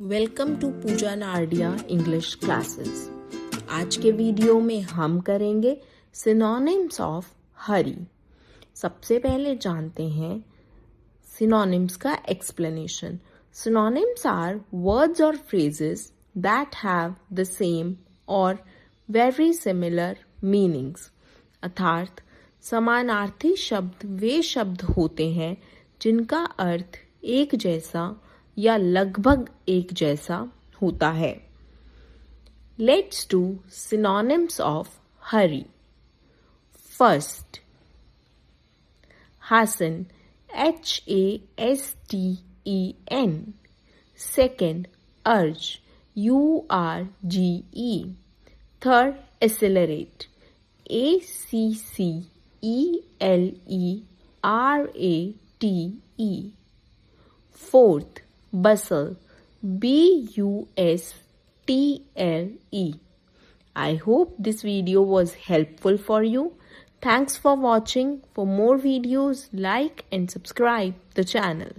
Welcome to Pooja Nardia English classes. आज के video में हम करेंगे सिनोनिम्स ऑफ हरी। सबसे पहले जानते हैं सिनोनिम्स का एक्सप्लेनेशन। सिनोनिम्स आर वर्ड्स और phrases that have the same और वेरी सिमिलर मीनिंग्स। अर्थात समानार्थी शब्द वे शब्द होते हैं जिनका अर्थ एक जैसा या लगभग एक जैसा होता है। Let's do synonyms of Hari. First, hasten, HASTEN. Second, urge, URGE. Third, accelerate, ACCELERATE. Fourth, bustle, BUSTLE. I hope this video was helpful for you. Thanks for watching. For more videos, like and subscribe the channel.